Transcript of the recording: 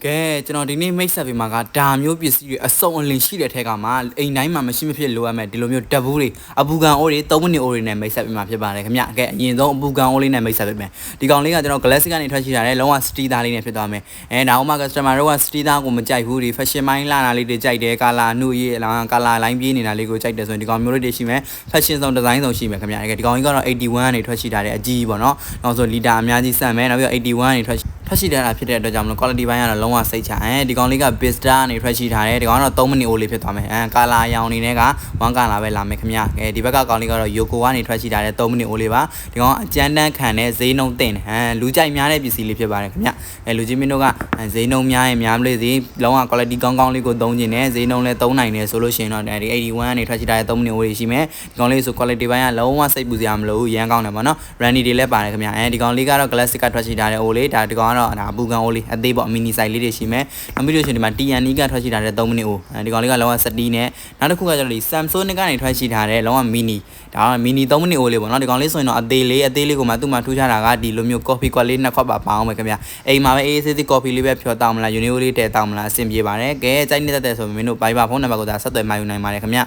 ကဲကျွန်တော်ဒီနေ့မိတ်ဆက်ပေးမှာကဒါမျိုးပစ္စည်းတွေအစုံအလင်ရှိတဲ့ထဲကမှအိမ်တိုင်းမှာမရှိမဖြစ်လိုအပ်မဲ့ဒီလိုမျိုးဓာတ်ဘူးတွေအပူကန်အိုးတွေ3မိနစ်အိုးတွေနဲ့မိတ်ဆက်ပေးမှာဖြစ်ပါတယ်ခင်ဗျကဲအရင်ဆုံးအပူကန်အိုးလေးနဲ့မိတ်ဆက်ပေးမယ်ဒီကောင်လေးကကျွန်တော် Galaxy ကနေထွက်ရှိလာတဲ့လုံးဝ စတီးသားလေးနဲ့ဖြစ်သွားမယ်နောက်မှ customer တို့ကစတီးသားကိုမကြိုက်ဘူးဒီ fashion မိုင်းလာတာလေးတွေကြိုက်တယ်ကာလာအနှုတ်ရေးကာလာလိုင်းပြေးနေတာလေးကိုကြိုက်တယ်ဆိုရင်ဒီကောင်မျိုးလေးတွေရှိမယ် fashion ဆောင် design ဆောင်ရှိမယ်ခင်ဗျကဲဒီကောင်ကြီးကတော့81ကနေထွက်ရှိလာတဲ့အကြီးပေါ့နော်နောက်ဆိုလီတာအများကြီးစမ်းမယ်နောက်ပြီး81ကနေထွက်ရှိတဲ့အားဖြစ်တဲ့အတွက်ကြောင့်မလို့ quality ဘိုင်းကတော့လုံးဝစိတ်ချဒီကောင်လေးက Bista ကနေထွက်ရှိထားတယ်ဒီကောင်ကတော့3မိနစ်အိုးလေးဖြစ်သွားမယ်ကာလာရောင်အနေနဲ့က1ကာလာပဲလာမယ်ခင်ဗျဒီဘက်ကကောင်လေးကတော့ Yoko ကနေထွက်ရှိထားတဲ့3မိနစ်အိုးလေးပါဒီကောင်အကျန်းတန်းခံတဲ့ဈေးနှုန်းတင်လူကြိုက်များတဲ့ပစ္စည်းလေးဖြစ်ပါတယ်ခင်ဗျလူကြီးမင်းတို့ကဈေးနှုန်းများရင်များမလို့စီလုံးဝ quality ကောင်းကောင်းလေးကိုသုံးကျင်တယ်ဈေးနှုန်းလည်းသုံးနိုင်တယ်ဆိုလို့ရှိရင်တော့ဒီ81ကနေထွက်ရှိထားတဲ့3မိနစ်အိုးလေးရှိမယ်ဒီကောင်လေးဆို quality ဘိုင်းကလုံးဝစိတ်ပူစရာမလိုဘူးရမ်းကောင်းတယ်ပေါ့နော် Randy တွေလည်းပါတယ်ခင်ဗျဒီကောင်လေးကတော့ Classic ကထွက်ရှိထားတဲ့အိုးလေးဒီကောင်ကတော့ဒါအပူကန်အိုးလေးအသေးပေါ့ mini size လေးတွေရှိမယ်နောက်ပြီးလို့ရှိရင်ဒီမှာ TNE ကထွက်ရှိထားတဲ့3မိနစ်အိုးဒီကောင်လေးကလုံးဝစတီးနဲ့နောက်တစ်ခုကကျတော့ဒီ Samsung ကနေထွက်ရှိထားတဲ့လုံးဝ mini ဒါက mini 3မိနစ်အိုးလေးပေါ့နော်ဒီကောင်လေးဆိုရင်တော့အသေးလေးကိုမှသူ့မှာထူးခြားတာကဒီလိုမျိုး coffee ကွက်လေးနှစ်ခွက်ပါအောင်မယ်ခင်ဗျအိမ်မှာပဲအေးအေးဆေးဆေး coffee လေးပဲဖြောတောင်းမလား Union လေးတဲတောင်းမလားအဆင်ပြေပါတယ်ကဲကြိုက်နေတဲ့ဆိုမင်းတို့ Viber ဖုန်းနံပါတ်ကိုသာဆက်သွယ်မှယူနိုင်ပါတယ်ခင်ဗျ